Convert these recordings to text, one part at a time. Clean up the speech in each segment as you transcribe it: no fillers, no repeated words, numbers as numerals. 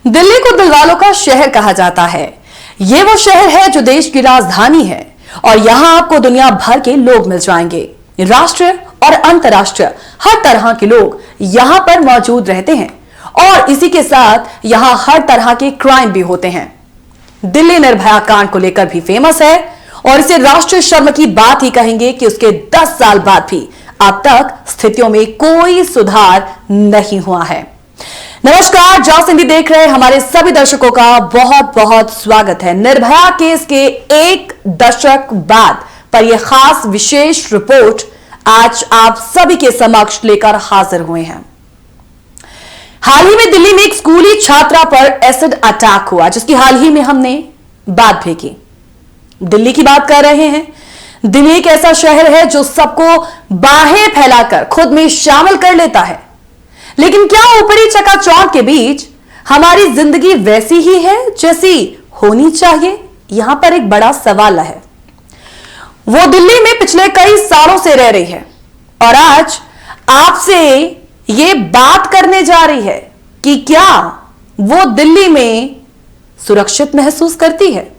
दिल्ली को दिलवालों का शहर कहा जाता है। ये वो शहर है जो देश की राजधानी है और यहां आपको दुनिया भर के लोग मिल जाएंगे। राष्ट्रीय और अंतर्राष्ट्रीय हर तरह के लोग यहां पर मौजूद रहते हैं और इसी के साथ यहां हर तरह के क्राइम भी होते हैं। दिल्ली निर्भया कांड को लेकर भी फेमस है और इसे राष्ट्रीय शर्म की बात ही कहेंगे कि उसके 10 साल बाद भी अब तक स्थितियों में कोई सुधार नहीं हुआ है। नमस्कार, जॉस हिंदी देख रहे हमारे सभी दर्शकों का बहुत बहुत स्वागत है। निर्भया केस के एक दशक बाद पर यह खास विशेष रिपोर्ट आज आप सभी के समक्ष लेकर हाजिर हुए हैं। हाल ही में दिल्ली में एक स्कूली छात्रा पर एसिड अटैक हुआ, जिसकी हाल ही में हमने बात भी की। दिल्ली की बात कर रहे हैं। दिल्ली एक ऐसा शहर है जो सबको बाहें फैलाकर खुद में शामिल कर लेता है, लेकिन क्या ऊपरी चकाचौंध के बीच हमारी जिंदगी वैसी ही है जैसी होनी चाहिए? यहां पर एक बड़ा सवाल है। वो दिल्ली में पिछले कई सालों से रह रही है और आज आपसे ये बात करने जा रही है कि क्या वो दिल्ली में सुरक्षित महसूस करती है।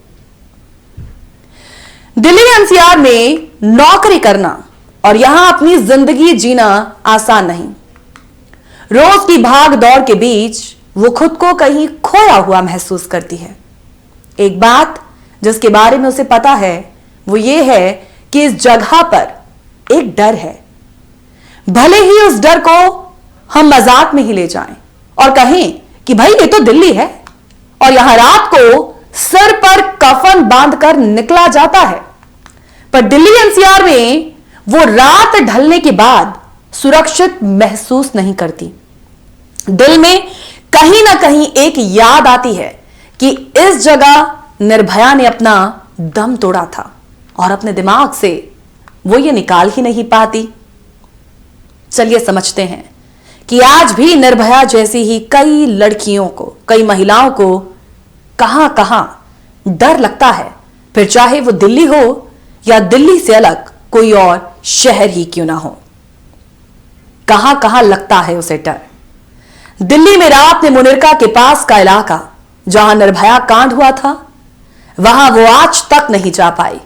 दिल्ली एनसीआर में नौकरी करना और यहां अपनी जिंदगी जीना आसान नहीं। रोज की भाग दौड़ के बीच वो खुद को कहीं खोया हुआ महसूस करती है। एक बात जिसके बारे में उसे पता है वो ये है कि इस जगह पर एक डर है। भले ही उस डर को हम मजाक में ही ले जाएं और कहें कि भाई ये तो दिल्ली है और यहां रात को सर पर कफन बांधकर निकला जाता है, पर दिल्ली एनसीआर में वो रात ढलने के बाद सुरक्षित महसूस नहीं करती। दिल में कहीं ना कहीं एक याद आती है कि इस जगह निर्भया ने अपना दम तोड़ा था और अपने दिमाग से वो ये निकाल ही नहीं पाती। चलिए समझते हैं कि आज भी निर्भया जैसी ही कई लड़कियों को, कई महिलाओं को कहां कहां डर लगता है, फिर चाहे वो दिल्ली हो या दिल्ली से अलग कोई और शहर ही क्यों ना हो। कहां कहां लगता है उसे डर। दिल्ली में रात में मुनिरका के पास का इलाका जहां निर्भया कांड हुआ था, वहां वो आज तक नहीं जा पाई।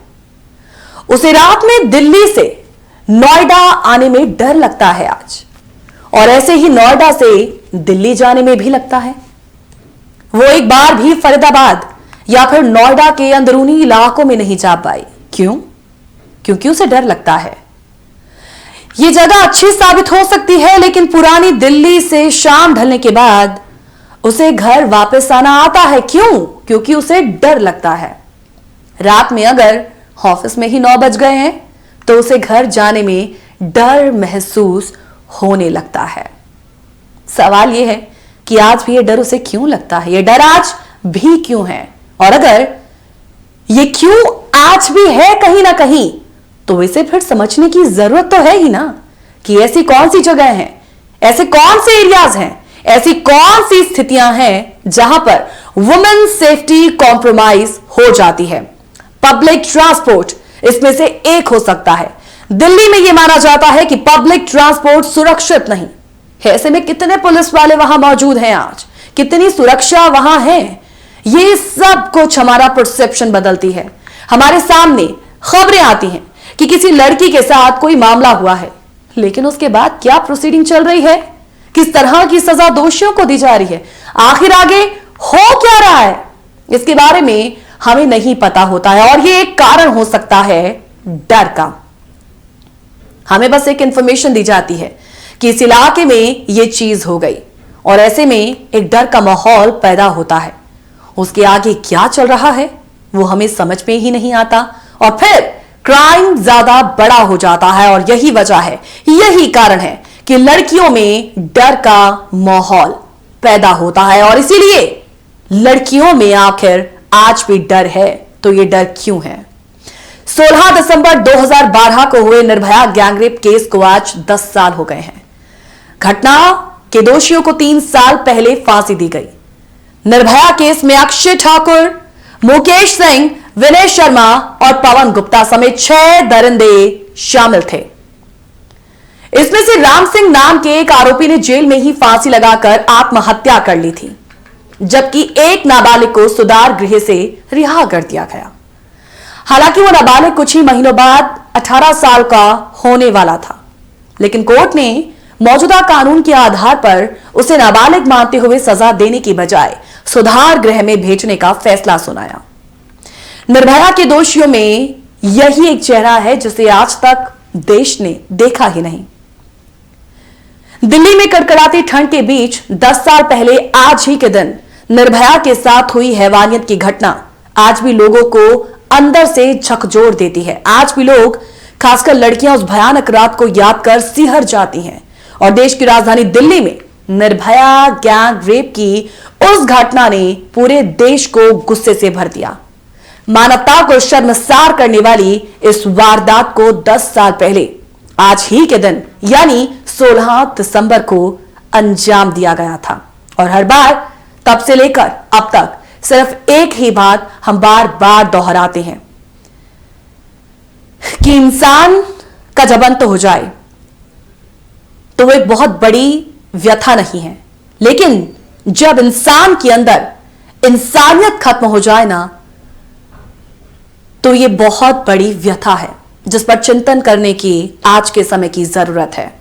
उसे रात में दिल्ली से नोएडा आने में डर लगता है आज, और ऐसे ही नोएडा से दिल्ली जाने में भी लगता है। वो एक बार भी फरीदाबाद या फिर नोएडा के अंदरूनी इलाकों में नहीं जा पाई। क्यों? क्योंकि उसे डर लगता है। ये जगह अच्छी साबित हो सकती है, लेकिन पुरानी दिल्ली से शाम ढलने के बाद उसे घर वापस आना आता है। क्यों? क्योंकि उसे डर लगता है। रात में अगर ऑफिस में ही 9 बज गए हैं तो उसे घर जाने में डर महसूस होने लगता है। सवाल यह है कि आज भी यह डर उसे क्यों लगता है? यह डर आज भी क्यों है? और अगर यह क्यों आज भी है कहीं ना कहीं, तो इसे फिर समझने की जरूरत तो है ही ना कि ऐसी कौन सी जगह हैं, ऐसे कौन से एरियाज हैं, ऐसी कौन सी स्थितियां हैं जहां पर वुमेन सेफ्टी कॉम्प्रोमाइज हो जाती है। पब्लिक ट्रांसपोर्ट इसमें से एक हो सकता है। दिल्ली में यह माना जाता है कि पब्लिक ट्रांसपोर्ट सुरक्षित नहीं है। ऐसे में कितने पुलिस वाले वहां मौजूद हैं, आज कितनी सुरक्षा वहां है, ये सब कुछ हमारा परसेप्शन बदलती है। हमारे सामने खबरें आती हैं कि किसी लड़की के साथ कोई मामला हुआ है, लेकिन उसके बाद क्या प्रोसीडिंग चल रही है, किस तरह की सजा दोषियों को दी जा रही है, आखिर आगे हो क्या रहा है, इसके बारे में हमें नहीं पता होता है। और ये एक कारण हो सकता है डर का। हमें बस एक इंफॉर्मेशन दी जाती है कि इस इलाके में ये चीज हो गई और ऐसे में एक डर का माहौल पैदा होता है। उसके आगे क्या चल रहा है वो हमें समझ में ही नहीं आता और फिर क्राइम ज्यादा बड़ा हो जाता है। और यही वजह है, यही कारण है कि लड़कियों में डर का माहौल पैदा होता है। और इसीलिए लड़कियों में आखिर आज भी डर है, तो ये डर क्यों है? 16 दिसंबर 2012 को हुए निर्भया गैंगरेप केस को आज 10 साल हो गए हैं। घटना के दोषियों को 3 साल पहले फांसी दी गई। निर्भया केस में अक्षय ठाकुर, मुकेश सिंह, विनय शर्मा और पवन गुप्ता समेत 6 दरिंदे शामिल थे। इसमें से राम सिंह नाम के एक आरोपी ने जेल में ही फांसी लगाकर आत्महत्या कर ली थी। जबकि एक नाबालिग को सुधार गृह से रिहा कर दिया गया। हालांकि वो नाबालिग कुछ ही महीनों बाद 18 साल का होने वाला था, लेकिन कोर्ट ने मौजूदा कानून के आधार पर उसे नाबालिग मानते हुए सजा देने की बजाय सुधार गृह में भेजने का फैसला सुनाया। निर्भया के दोषियों में यही एक चेहरा है जिसे आज तक देश ने देखा ही नहीं। दिल्ली में कड़कड़ाती ठंड के बीच 10 साल पहले आज ही के दिन निर्भया के साथ हुई हैवानियत की घटना आज भी लोगों को अंदर से झकझोर देती है। आज भी लोग, खासकर लड़कियां, उस भयानक रात को याद कर सिहर जाती हैं और देश की राजधानी दिल्ली में निर्भया गैंग रेप की उस घटना ने पूरे देश को गुस्से से भर दिया। मानवता को शर्मसार करने वाली इस वारदात को 10 साल पहले आज ही के दिन यानी 16 दिसंबर को अंजाम दिया गया था। और हर बार तब से लेकर अब तक सिर्फ एक ही बात हम बार बार दोहराते हैं कि इंसान का जब अंत हो जाए तो वो एक बहुत बड़ी व्यथा नहीं है, लेकिन जब इंसान के अंदर इंसानियत खत्म हो जाए ना, तो ये बहुत बड़ी व्यथा है जिस पर चिंतन करने की आज के समय की जरूरत है।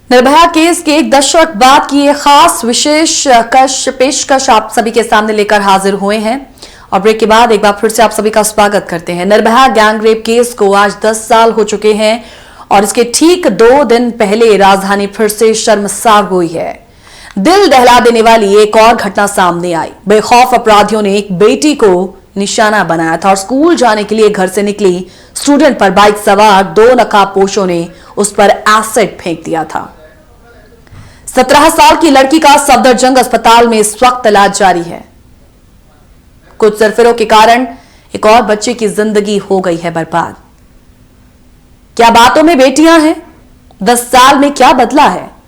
निर्भया केस के एक दशक बाद की ये खास विशेष पेशकश आप सभी के सामने लेकर हाजिर हुए हैं और ब्रेक के बाद एक बार फिर से आप सभी का स्वागत करते हैं। निर्भया गैंग रेप केस को आज 10 साल हो चुके हैं और इसके ठीक 2 दिन पहले राजधानी फिर से शर्मसार हुई है। दिल दहला देने वाली एक और घटना सामने आई। बेखौफ अपराधियों ने एक बेटी को निशाना बनाया था और स्कूल जाने के लिए घर से निकली स्टूडेंट पर बाइक सवार 2 नकाबपोशों ने उस पर एसिड फेंक दिया था। 17 साल की लड़की का सफदरजंग अस्पताल में इस वक्त इलाज जारी है। कुछ सरफिरों के कारण एक और बच्चे की जिंदगी हो गई है बर्बाद। क्या बातों में बेटियां हैं? 10 साल में क्या बदला है?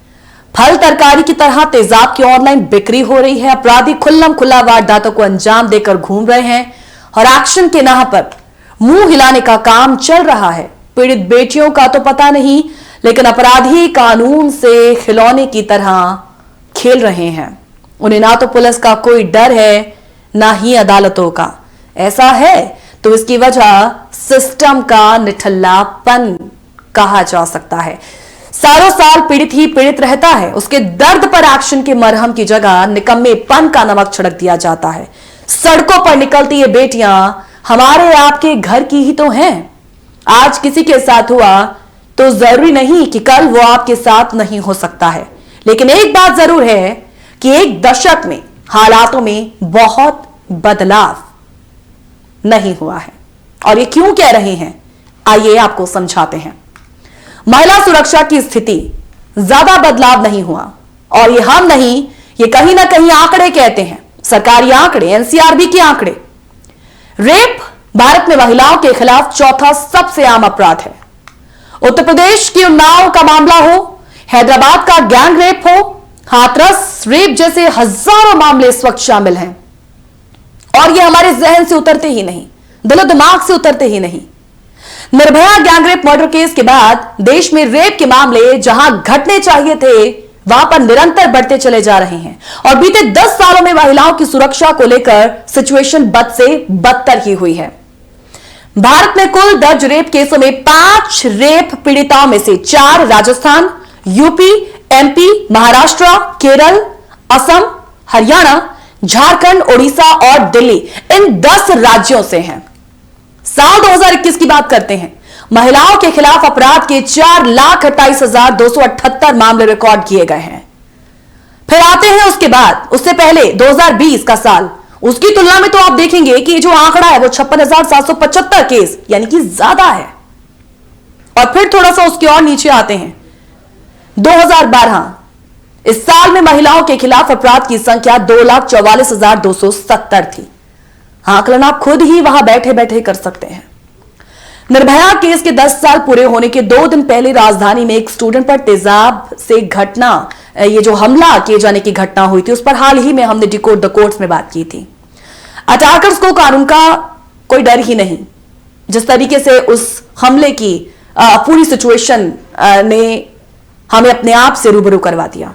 फल तरकारी की तरह तेजाब की ऑनलाइन बिक्री हो रही है। अपराधी खुल्लम खुल्ला वारदातों को अंजाम देकर घूम रहे हैं और एक्शन के नाम पर मुंह हिलाने का काम चल रहा है। पीड़ित बेटियों का तो पता नहीं, लेकिन अपराधी कानून से खिलौने की तरह खेल रहे हैं। उन्हें ना तो पुलिस का कोई डर है, ना ही अदालतों का। ऐसा है तो इसकी वजह सिस्टम का निठल्लापन कहा जा सकता है। सालों साल पीड़ित ही पीड़ित रहता है। उसके दर्द पर एक्शन के मरहम की जगह निकम्मेपन का नमक छिड़क दिया जाता है। सड़कों पर निकलती ये बेटियां हमारे आपके घर की ही तो हैं। आज किसी के साथ हुआ तो जरूरी नहीं कि कल वो आपके साथ नहीं हो सकता है, लेकिन एक बात जरूर है कि एक दशक में हालातों में बहुत बदलाव नहीं हुआ है। और ये क्यों कह रहे हैं, आइए आपको समझाते हैं। महिला सुरक्षा की स्थिति ज्यादा बदलाव नहीं हुआ और ये हम नहीं, ये कहीं ना कहीं आंकड़े कहते हैं, सरकारी आंकड़े, एनसीआरबी के आंकड़े। रेप भारत में महिलाओं के खिलाफ चौथा सबसे आम अपराध है। उत्तर प्रदेश की उन्नाव का मामला हो, हैदराबाद का गैंग रेप हो, हाथरस रेप जैसे हजारों मामले इस वक्त शामिल हैं और ये हमारे जहन से उतरते ही नहीं, दिलो दिमाग से उतरते ही नहीं। Nirbhaya gang rape murder case के बाद देश में रेप के मामले जहां घटने चाहिए थे वहां पर निरंतर बढ़ते चले जा रहे हैं और बीते 10 सालों में महिलाओं की सुरक्षा को लेकर सिचुएशन बद से बदतर ही हुई है। भारत में कुल दर्ज रेप केसों में 5 रेप पीड़िताओं में से 4 राजस्थान, यूपी, एमपी, महाराष्ट्र, केरल, असम, हरियाणा, झारखंड, ओडिशा और दिल्ली, इन 10 राज्यों से हैं। साल 2021 की बात करते हैं। महिलाओं के खिलाफ अपराध के 4,28,278 मामले रिकॉर्ड किए गए हैं। फिर आते हैं उसके बाद, उससे पहले 2020 का साल, उसकी तुलना में तो आप देखेंगे कि जो आंकड़ा है वो 56,775 केस, यानी कि ज्यादा है। और फिर थोड़ा सा उसके और नीचे आते हैं 2012, इस साल में महिलाओं के खिलाफ अपराध की संख्या 2,44,270 थी। आकलन आप खुद ही वहां बैठे बैठे कर सकते हैं। निर्भया केस के 10 साल पूरे होने के 2 दिन पहले राजधानी में एक स्टूडेंट पर तेजाब से घटना, ये जो हमला किए जाने की घटना हुई थी, उस पर हाल ही में हमने डिकोड द कोर्ट्स में बात की थी। अटैकर्स को कानून का कोई डर ही नहीं। जिस तरीके से उस हमले की पूरी सिचुएशन ने हमें अपने आप से रूबरू करवा दिया।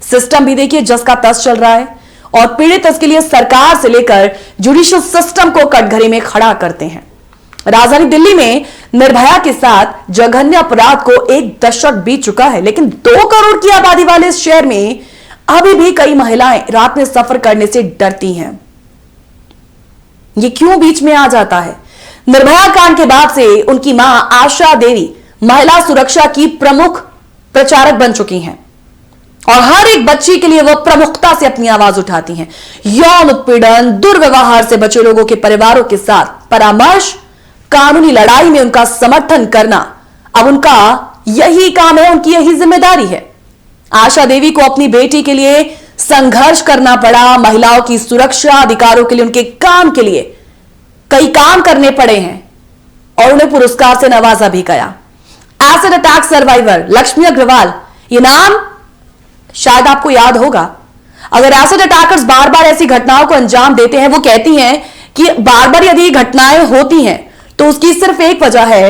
सिस्टम भी देखिए जस का तस चल रहा है और पीड़ित इसके लिए सरकार से लेकर जुडिशियल सिस्टम को कटघरे में खड़ा करते हैं। राजधानी दिल्ली में निर्भया के साथ जघन्य अपराध को 1 दशक बीत चुका है, लेकिन 2 करोड़ की आबादी वाले इस शहर में अभी भी कई महिलाएं रात में सफर करने से डरती हैं। ये क्यों बीच में आ जाता है? निर्भया कांड के बाद से उनकी मां आशा देवी महिला सुरक्षा की प्रमुख प्रचारक बन चुकी हैं और हर एक बच्ची के लिए वह प्रमुखता से अपनी आवाज उठाती हैं। यौन उत्पीड़न, दुर्व्यवहार से बचे लोगों के परिवारों के साथ परामर्श, कानूनी लड़ाई में उनका समर्थन करना अब उनका यही काम है, उनकी यही जिम्मेदारी है। आशा देवी को अपनी बेटी के लिए संघर्ष करना पड़ा, महिलाओं की सुरक्षा, अधिकारों के लिए, उनके काम के लिए कई काम करने पड़े हैं और उन्हें पुरस्कार से नवाजा भी गया। Acid attack survivor Lakshmi Agarwal, ये नाम शायद आपको याद होगा। अगर एसिड अटैकर्स बार बार ऐसी घटनाओं को अंजाम देते हैं, वो कहती हैं कि बार बार यदि घटनाएं होती हैं तो उसकी सिर्फ एक वजह है,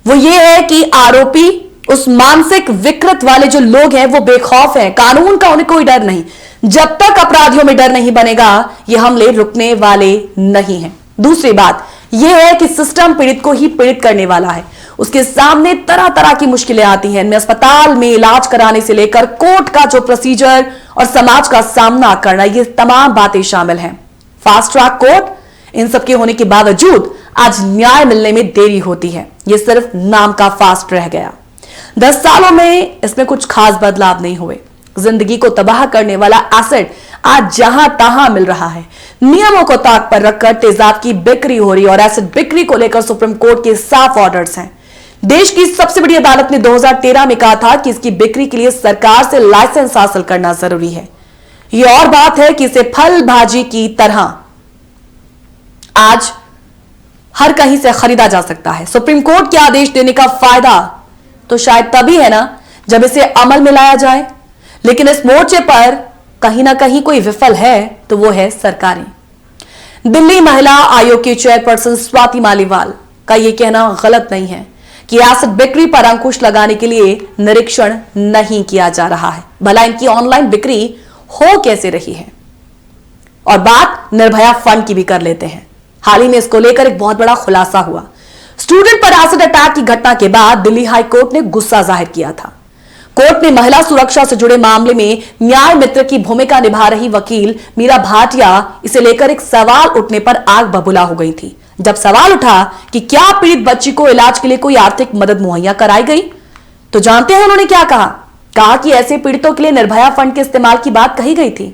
वो ये है कि आरोपी, उस मानसिक विकृत वाले जो लोग हैं वो बेखौफ हैं, कानून का उन्हें कोई डर नहीं। जब तक अपराधियों में डर नहीं बनेगा ये हमले रुकने वाले नहीं हैं। दूसरी बात यह है कि सिस्टम पीड़ित को ही पीड़ित करने वाला है। उसके सामने तरह तरह की मुश्किलें आती हैं, इनमें अस्पताल में इलाज कराने से लेकर कोर्ट का जो प्रोसीजर और समाज का सामना करना, ये तमाम बातें शामिल हैं। फास्ट ट्रैक कोर्ट, इन सब के होने के बावजूद आज न्याय मिलने में देरी होती है। ये सिर्फ नाम का फास्ट रह गया। 10 सालों में इसमें कुछ खास बदलाव नहीं हुए। जिंदगी को तबाह करने वाला एसिड आज जहां तहां मिल रहा है। नियमों को ताक पर रखकर तेजाब की बिक्री हो रही है और एसिड बिक्री को लेकर सुप्रीम कोर्ट के साफ ऑर्डर्स हैं। देश की सबसे बड़ी अदालत ने 2013 में कहा था कि इसकी बिक्री के लिए सरकार से लाइसेंस हासिल करना जरूरी है। यह और बात है कि इसे फल भाजी की तरह आज हर कहीं से खरीदा जा सकता है। सुप्रीम कोर्ट के आदेश देने का फायदा तो शायद तभी है ना जब इसे अमल में लाया जाए, लेकिन इस मोर्चे पर कहीं ना कहीं कोई विफल है तो वो है सरकारें। दिल्ली महिला आयोग की चेयरपर्सन स्वाति मालीवाल का यह कहना गलत नहीं है कि एसिड बिक्री पर अंकुश लगाने के लिए निरीक्षण नहीं किया जा रहा है। भला इनकी ऑनलाइन बिक्री हो कैसे रही है? और बात निर्भया फंड की भी कर लेते हैं। हाल ही में इसको लेकर एक बहुत बड़ा खुलासा हुआ। स्टूडेंट पर एसिड अटैक की घटना के बाद दिल्ली हाई कोर्ट ने गुस्सा जाहिर किया था। कोर्ट ने महिला सुरक्षा से जुड़े मामले में न्याय मित्र की भूमिका निभा रही वकील मीरा भाटिया, इसे लेकर एक सवाल उठने पर आग बबूला हो गई थी। जब सवाल उठा कि क्या पीड़ित बच्ची को इलाज के लिए कोई आर्थिक मदद मुहैया कराई गई, तो जानते हैं उन्होंने क्या कहा कि ऐसे पीड़ितों के लिए निर्भया फंड के इस्तेमाल की बात कही गई थी।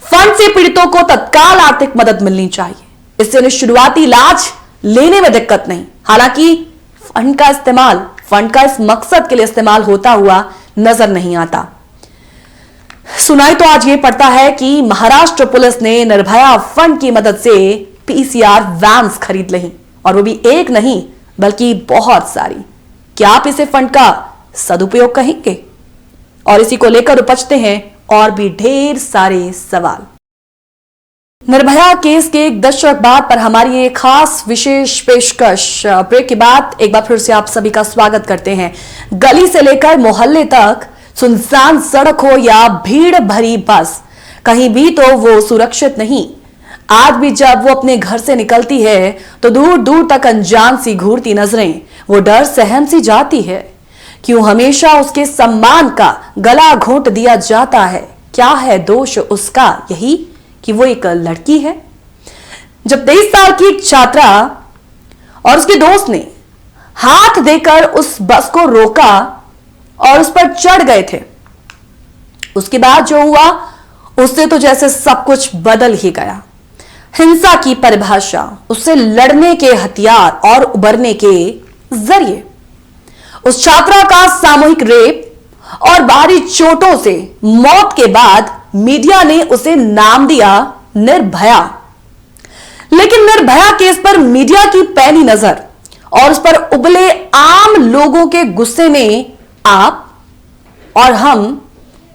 फंड से पीड़ितों को तत्काल आर्थिक मदद मिलनी चाहिए, इससे उन्हें शुरुआती इलाज लेने में दिक्कत नहीं। हालांकि फंड का इस मकसद के लिए इस्तेमाल होता हुआ नजर नहीं आता। सुनाई तो आज ये पड़ता है कि महाराष्ट्र पुलिस ने निर्भया फंड की मदद से पीसीआर वैन्स खरीद ली, और वो भी एक नहीं बल्कि बहुत सारी। क्या आप इसे फंड का सदुपयोग कहेंगे? और इसी को लेकर उपजते हैं और भी ढेर सारे सवाल। निर्भया केस के 1 दशक बाद पर हमारी एक खास विशेष पेशकश। ब्रेक के बाद एक बार फिर से आप सभी का स्वागत करते हैं। गली से लेकर मोहल्ले तक, सुनसान सड़क हो या भीड़ भरी बस, कहीं भी तो वो सुरक्षित नहीं। आज भी जब वो अपने घर से निकलती है तो दूर दूर तक अनजान सी घूरती नजरें, वो डर सहम सी जाती है। क्यों हमेशा उसके सम्मान का गला घोंट दिया जाता है? क्या है दोष उसका? यही कि वो एक लड़की है। जब 23 साल की एक छात्रा और उसके दोस्त ने हाथ देकर उस बस को रोका और उस पर चढ़ गए थे, उसके बाद जो हुआ उससे तो जैसे सब कुछ बदल ही गया। हिंसा की परिभाषा, उससे लड़ने के हथियार और उबरने के जरिए। उस छात्रा का सामूहिक रेप और बाहरी चोटों से मौत के बाद मीडिया ने उसे नाम दिया निर्भया। लेकिन निर्भया केस पर मीडिया की पैनी नजर और उस पर उबले आम लोगों के गुस्से ने आप और हम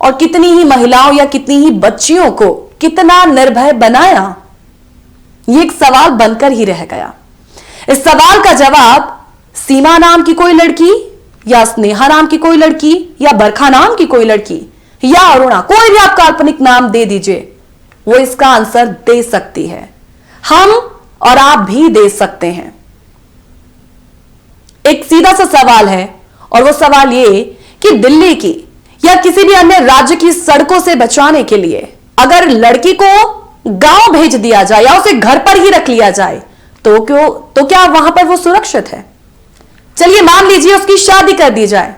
और कितनी ही महिलाओं या कितनी ही बच्चियों को कितना निर्भय बनाया, ये एक सवाल बनकर ही रह गया। इस सवाल का जवाब सीमा नाम की कोई लड़की या स्नेहा नाम की कोई लड़की या बरखा नाम की कोई लड़की या अरुणा, कोई भी आप काल्पनिक नाम दे दीजिए, वो इसका आंसर दे सकती है। हम और आप भी दे सकते हैं। एक सीधा सा सवाल है, और वो सवाल ये कि दिल्ली की या किसी भी अन्य राज्य की सड़कों से बचाने के लिए अगर लड़की को गांव भेज दिया जाए या उसे घर पर ही रख लिया जाए तो क्या वहां पर वो सुरक्षित है? चलिए मान लीजिए उसकी शादी कर दी जाए,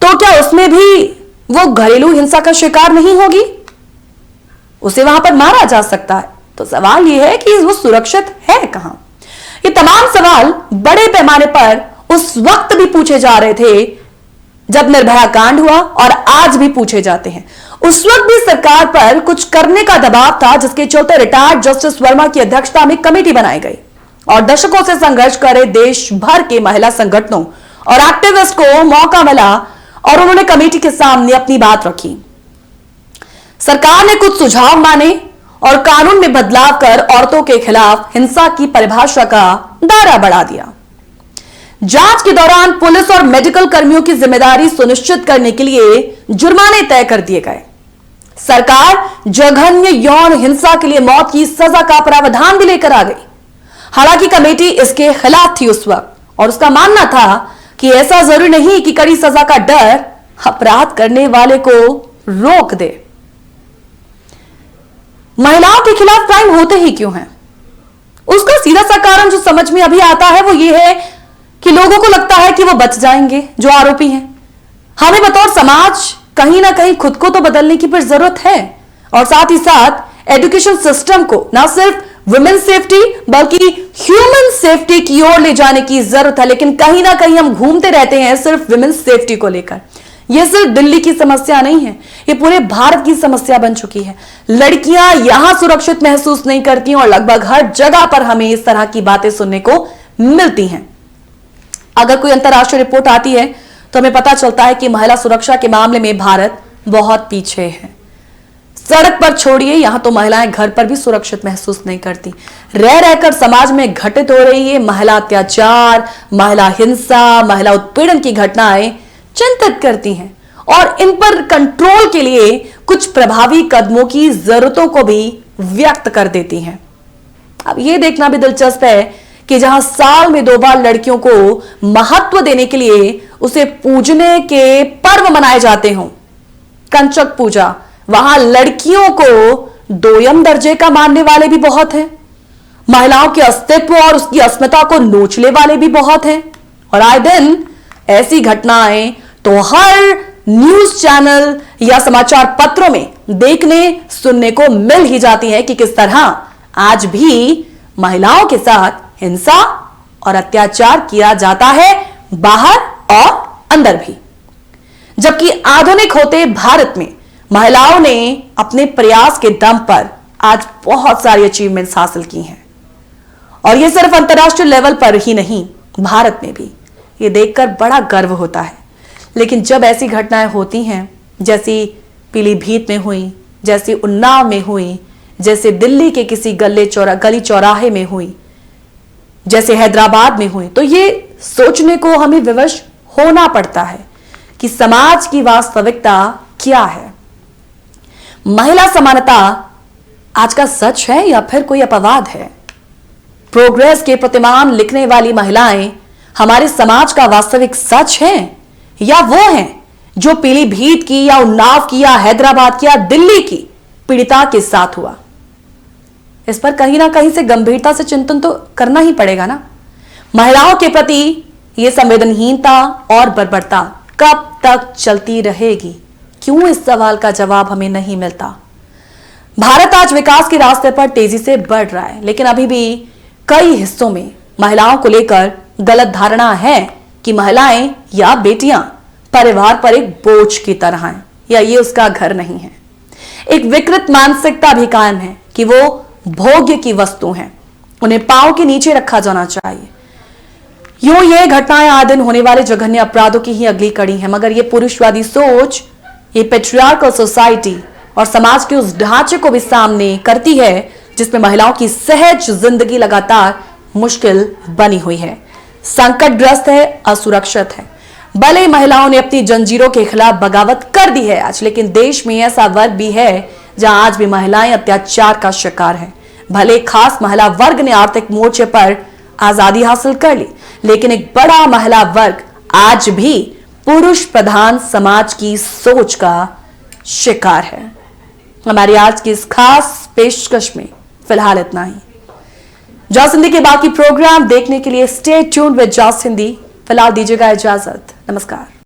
तो क्या उसमें भी वो घरेलू हिंसा का शिकार नहीं होगी? उसे वहां पर मारा जा सकता है। तो सवाल यह है कि वो सुरक्षित है कहां? ये तमाम सवाल बड़े पैमाने पर उस वक्त भी पूछे जा रहे थे जब निर्भया कांड हुआ, और आज भी पूछे जाते हैं। उस वक्त भी सरकार पर कुछ करने का दबाव था, जिसके चलते रिटायर्ड जस्टिस वर्मा की अध्यक्षता में कमेटी बनाई गई और दशकों से संघर्ष कर रहे देश भर के महिला संगठनों और एक्टिविस्ट को मौका मिला और उन्होंने कमेटी के सामने अपनी बात रखी। सरकार ने कुछ सुझाव माने और कानून में बदलाव कर औरतों के खिलाफ हिंसा की परिभाषा का दायरा बढ़ा दिया। जांच के दौरान पुलिस और मेडिकल कर्मियों की जिम्मेदारी सुनिश्चित करने के लिए जुर्माने तय कर दिए गए। सरकार जघन्य यौन हिंसा के लिए मौत की सजा का प्रावधान भी लेकर आ गई। हालांकि कमेटी इसके खिलाफ थी उस वक्त, और उसका मानना था कि ऐसा जरूरी नहीं कि कड़ी सजा का डर अपराध करने वाले को रोक दे। महिलाओं के खिलाफ क्राइम होते ही क्यों हैं? उसका सीधा सा कारण जो समझ में अभी आता है वो ये है कि लोगों को लगता है कि वो बच जाएंगे जो आरोपी हैं। हमें बतौर समाज कहीं ना कहीं खुद को तो बदलने की फिर जरूरत है, और साथ ही साथ एजुकेशन सिस्टम को ना सिर्फ वुमेन सेफ्टी बल्कि ह्यूमन सेफ्टी की ओर ले जाने की जरूरत है। लेकिन कहीं ना कहीं हम घूमते रहते हैं सिर्फ वुमेन सेफ्टी को लेकर। यह सिर्फ दिल्ली की समस्या नहीं है, यह पूरे भारत की समस्या बन चुकी है। लड़कियां यहां सुरक्षित महसूस नहीं करती और लगभग हर जगह पर हमें इस तरह की बातें सुनने को मिलती हैं। अगर कोई अंतर्राष्ट्रीय रिपोर्ट आती है तो हमें पता चलता है कि महिला सुरक्षा के मामले में भारत बहुत पीछे है। सड़क पर छोड़िए, यहां तो महिलाएं घर पर भी सुरक्षित महसूस नहीं करती। रह रहकर समाज में घटित हो रही है महिला अत्याचार, महिला हिंसा, महिला उत्पीड़न की घटनाएं चिंतित करती हैं और इन पर कंट्रोल के लिए कुछ प्रभावी कदमों की जरूरतों को भी व्यक्त कर देती हैं। अब यह देखना भी दिलचस्प है कि जहां साल में 2 बार लड़कियों को महत्व देने के लिए उसे पूजने के पर्व मनाए जाते हों, कंचक पूजा, वहां लड़कियों को दोयम दर्जे का मानने वाले भी बहुत हैं। महिलाओं के अस्तित्व और उसकी अस्मिता को नोचने वाले भी बहुत हैं। और आए दिन ऐसी घटनाएं तो हर न्यूज चैनल या समाचार पत्रों में देखने सुनने को मिल ही जाती है कि किस तरह आज भी महिलाओं के साथ हिंसा और अत्याचार किया जाता है, बाहर और अंदर भी। जबकि आधुनिक होते भारत में महिलाओं ने अपने प्रयास के दम पर आज बहुत सारी अचीवमेंट्स हासिल की हैं, और ये सिर्फ अंतर्राष्ट्रीय लेवल पर ही नहीं, भारत में भी। ये देखकर बड़ा गर्व होता है। लेकिन जब ऐसी घटनाएं होती हैं, जैसी पीलीभीत में हुई, जैसी उन्नाव में हुई, जैसे दिल्ली के किसी गली चौराहे में हुई, जैसे हैदराबाद में हुई, तो ये सोचने को हमें विवश होना पड़ता है कि समाज की वास्तविकता क्या है। महिला समानता आज का सच है या फिर कोई अपवाद है? प्रोग्रेस के प्रतिमान लिखने वाली महिलाएं हमारे समाज का वास्तविक सच है, या वो हैं जो पीलीभीत की या उन्नाव की या हैदराबाद की या दिल्ली की पीड़िता के साथ हुआ? इस पर कहीं ना कहीं से गंभीरता से चिंतन तो करना ही पड़ेगा ना। महिलाओं के प्रति यह संवेदनहीनता और बर्बरता कब तक चलती रहेगी? क्यों इस सवाल का जवाब हमें नहीं मिलता? भारत आज विकास के रास्ते पर तेजी से बढ़ रहा है, लेकिन अभी भी कई हिस्सों में महिलाओं को लेकर गलत धारणा है कि महिलाएं या बेटियां परिवार पर एक बोझ की तरह हैं या ये उसका घर नहीं है। एक विकृत मानसिकता भी कायम है कि वो भोग्य की वस्तु हैं, उन्हें पांव के नीचे रखा जाना चाहिए। यूं ये घटनाएं आए दिन होने वाले जघन्य अपराधों की ही अगली कड़ी है, मगर ये पुरुषवादी सोच, ये पेट्रियार्कल सोसाइटी और समाज के उस ढांचे को भी सामने करती है जिसमें महिलाओं की सहज जिंदगी लगातार मुश्किल बनी हुई है, संकटग्रस्त है, असुरक्षित है। भले महिलाओं ने अपनी जंजीरों के खिलाफ बगावत कर दी है आज, लेकिन देश में ऐसा वर्ग भी है जहां आज भी महिलाएं अत्याचार का शिकार हैं। भले खास महिला वर्ग ने आर्थिक मोर्चे पर आजादी हासिल कर ली, लेकिन एक बड़ा महिला वर्ग आज भी पुरुष प्रधान समाज की सोच का शिकार है। हमारी आज की इस खास पेशकश में फिलहाल इतना ही। जॉस हिंदी के बाकी प्रोग्राम देखने के लिए स्टे ट्यून्ड विद जॉस हिंदी। फिलहाल दीजिएगा इजाजत। नमस्कार।